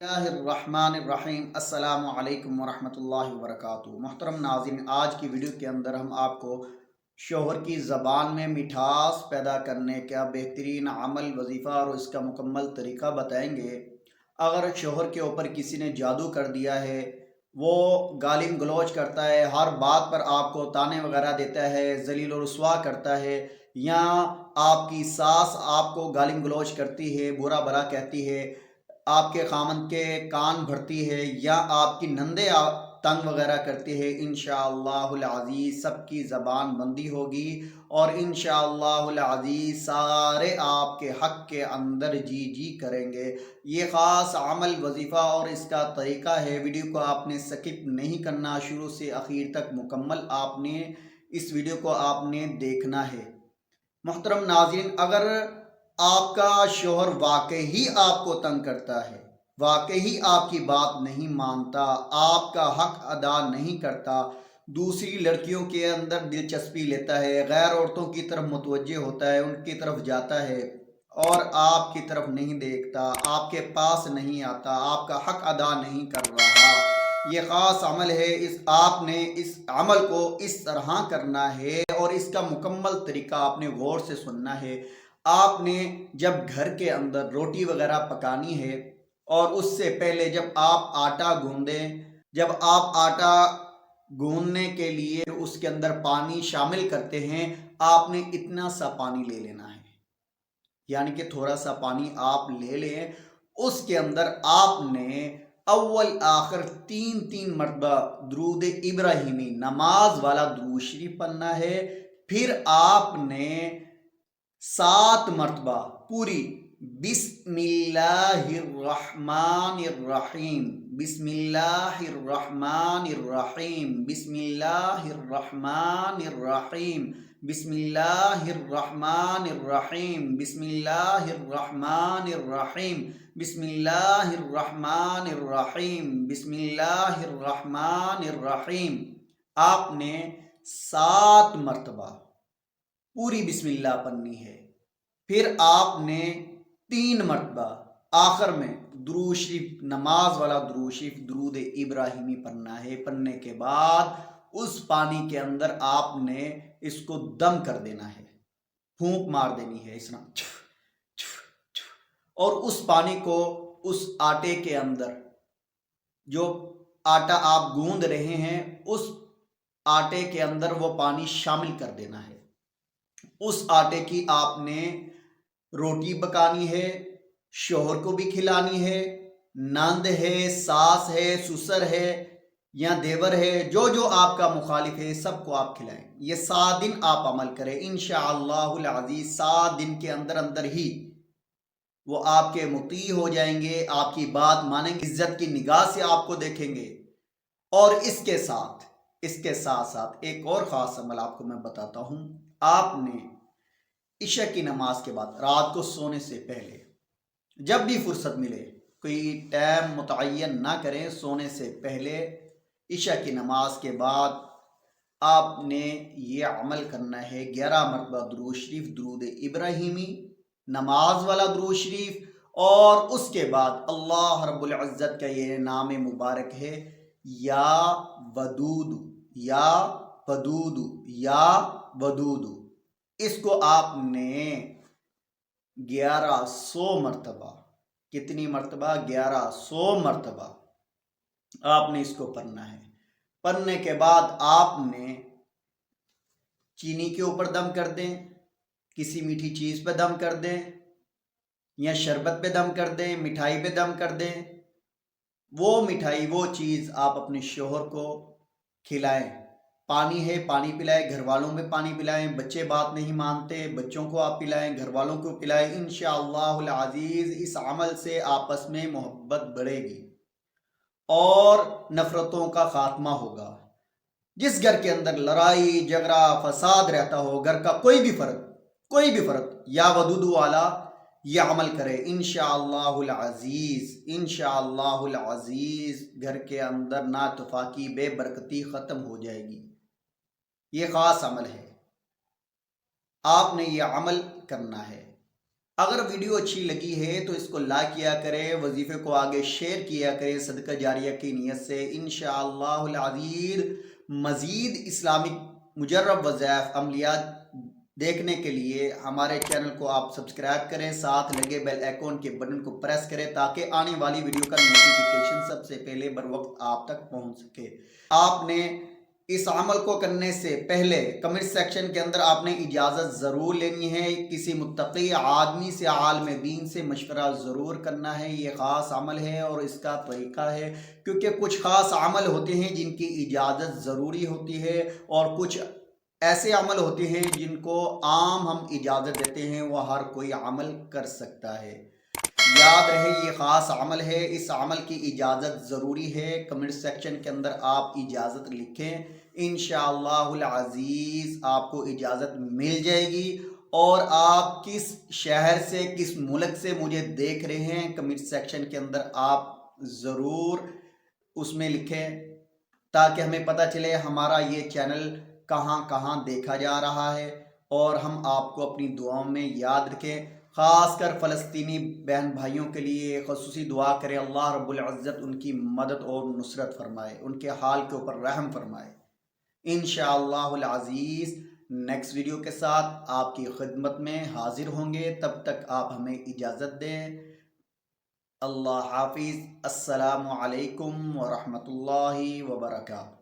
बिस्मिल्लाहिर्रहमानिर्रहीम। अस्सलामु अलैकुम वरहमतुल्लाहि वबरकातुहू। मोहतरम नाज़रीन, आज की वीडियो के अंदर हम आपको शोहर की ज़बान में मिठास पैदा करने का बेहतरीन अमल, वजीफ़ा और इसका मुकम्मल तरीका बताएंगे। अगर शोहर के ऊपर किसी ने जादू कर दिया है, वो गालिम गलौज करता है, हर बात पर आपको ताने वगैरह देता है, जलील और रुसवा करता है, या आपकी सास आपको गालिम गलौज करती है, बुरा भला कहती है, आपके खामन के कान भरती है, या आपकी नंदे तंग वगैरह करती है, इंशाअल्लाहुल अज़ीज़ सबकी ज़बान बंदी होगी और इंशाअल्लाहुल अज़ीज़ सारे आपके हक़ के अंदर जी जी करेंगे। ये ख़ास अमल, वजीफ़ा और इसका तरीका है। वीडियो को आपने स्किप नहीं करना, शुरू से आखिर तक मुकम्मल आपने इस वीडियो को आपने देखना है। मोहतरम नाज़रीन, अगर आपका शोहर वाकई ही आपको तंग करता है, वाकई ही आपकी बात नहीं मानता, आपका हक अदा नहीं करता, दूसरी लड़कियों के अंदर दिलचस्पी लेता है, गैर औरतों की तरफ मुतवज्जे होता है, उनकी तरफ जाता है और आपकी तरफ नहीं देखता, आपके पास नहीं आता, आपका हक अदा नहीं कर रहा, ये ख़ास अमल है। आपने इस अमल को इस तरह करना है और इसका मुकम्मल तरीका आपने गौर से सुनना है। आपने जब घर के अंदर रोटी वगैरह पकानी है और उससे पहले जब आप आटा गूंदें, जब आप आटा गूंदने के लिए उसके अंदर पानी शामिल करते हैं, आपने इतना सा पानी ले लेना है, यानी कि थोड़ा सा पानी आप ले लें। उसके अंदर आपने अव्वल आखिर तीन तीन मरतबा दुरूद इब्राहिमी नमाज वाला दुरूद शरीफ पढ़ना है। फिर आपने 7 मरतबा पूरी बिस्मिल्लाहिर्रहमानिर्रहीम, बिस्मिल्लाहिर्रहमानिर्रहीम, बिस्मिल्लाहिर्रहमानिर्रहीम, बिस्मिल्लाहिर्रहमानिर्रहीम, बिस्मिल्लाहिर्रहमानिर्रहीम, बिस्मिल्लाहिर्रहमानिर्रहीम, बिस्मिल्लाहिर्रहमानिर्रहीम आपने 7 मरतबा पूरी बिस्मिल्लाह पढ़नी है। फिर आपने 3 मरतबा आखिर में दुरूद शरीफ, नमाज वाला दुरूद शरीफ, दुरूद इब्राहिमी पढ़ना है। पढ़ने के बाद उस पानी के अंदर आपने इसको दम कर देना है, फूंक मार देनी है इस तरह, और उस पानी को उस आटे के अंदर, जो आटा आप गूंद रहे हैं, उस आटे के अंदर वो पानी शामिल कर देना है। उस आटे की आपने रोटी पकानी है, शोहर को भी खिलानी है, नंद है, सास है, ससुर है या देवर है, जो जो आपका मुखालिफ है सबको आप खिलाएं। ये 7 दिन आप अमल करें, इंशाअल्लाहुल अज़ीज़ 7 दिन के अंदर अंदर ही वो आपके मुती हो जाएंगे, आपकी बात मानेंगे, इज्जत की निगाह से आपको देखेंगे। और इसके साथ साथ एक और ख़ास अमल आपको मैं बताता हूँ। आपने इशा की नमाज के बाद, रात को सोने से पहले, जब भी फुर्सत मिले, कोई टाइम मुतय्यन ना करें, सोने से पहले इशा की नमाज के बाद आपने ये अमल करना है। 11 मरतबा दुरूद शरीफ, दुरूद इब्राहिमी, नमाज वाला दुरूद शरीफ, और उसके बाद अल्लाह रब्बुल इज़्ज़त का ये नाम मुबारक है, या वदूद, या वदूद, या वदूद। इसको आपने 1100 मरतबा, कितनी मरतबा? 1100 मरतबा आपने इसको पढ़ना है। पढ़ने के बाद आपने चीनी के ऊपर दम कर दें, किसी मीठी चीज़ पे दम कर दें, या शरबत पे दम कर दें, मिठाई पे दम कर दें। वो मिठाई, वो चीज़ आप अपने शोहर को खिलाएं। पानी है, पानी पिलाएं, घर वालों में पानी पिलाएं। बच्चे बात नहीं मानते, बच्चों को आप पिलाएं, घर वालों को पिलाएं। इंशाअल्लाहुल अज़ीज़ इस अमल से आपस में मोहब्बत बढ़ेगी और नफ़रतों का खात्मा होगा। जिस घर के अंदर लड़ाई झगड़ा फसाद रहता हो, घर का कोई भी फ़र्द या वदूद वाला यह अमल करे, इंशाअल्लाहुल अज़ीज़ घर के अंदर नातफाकी, बेबरकती ख़त्म हो जाएगी। ये ख़ास अमल है, आपने ये अमल करना है। अगर वीडियो अच्छी लगी है तो इसको लाइक किया करें, वजीफ़े को आगे शेयर किया करें सदका जारिया की नीयत से। इंशाअल्लाहुल अज़ीज़ मज़ीद इस्लामिक मुजर्रब वज़ाइफ अमलियात देखने के लिए हमारे चैनल को आप सब्सक्राइब करें, साथ लगे बेल आइकन के बटन को प्रेस करें ताकि आने वाली वीडियो का नोटिफिकेशन सबसे पहले बर वक्त आप तक पहुंच सके। आपने इस अमल को करने से पहले कमेंट सेक्शन के अंदर आपने इजाज़त ज़रूर लेनी है, किसी मुत्तकी आदमी से, आलिम दीन से मशवरा ज़रूर करना है। ये ख़ास अमल है और इसका तरीक़ा है, क्योंकि कुछ ख़ास अमल होते हैं जिनकी इजाज़त ज़रूरी होती है और कुछ ऐसे अमल होते हैं जिनको आम हम इजाज़त देते हैं, वह हर कोई अमल कर सकता है। याद रहे ये ख़ास अमल है, इस अमल की इजाज़त ज़रूरी है। कमेंट सेक्शन के अंदर आप इजाज़त लिखें, इंशाअल्लाहुल अज़ीज़ आपको इजाज़त मिल जाएगी। और आप किस शहर से, किस मुल्क से मुझे देख रहे हैं, कमेंट सेक्शन के अंदर आप ज़रूर उसमें लिखें ताकि हमें पता चले हमारा ये चैनल कहाँ कहाँ देखा जा रहा है। और हम आपको अपनी दुआओं में याद रखें, ख़ासकर फ़लस्तीनी बहन भाइयों के लिए ख़ुसूसी दुआ करें, अल्लाह रब्बुल इज़्ज़त उनकी मदद और नुसरत फरमाए, उनके हाल के ऊपर रहम फरमाए। इंशाअल्लाहुल अज़ीज़ नेक्स्ट वीडियो के साथ आपकी खिदमत में हाजिर होंगे, तब तक आप हमें इजाज़त दें। अल्लाह हाफिज़। अस्सलामु अलैकुम व रहमतुल्लाहि व बरकातहू।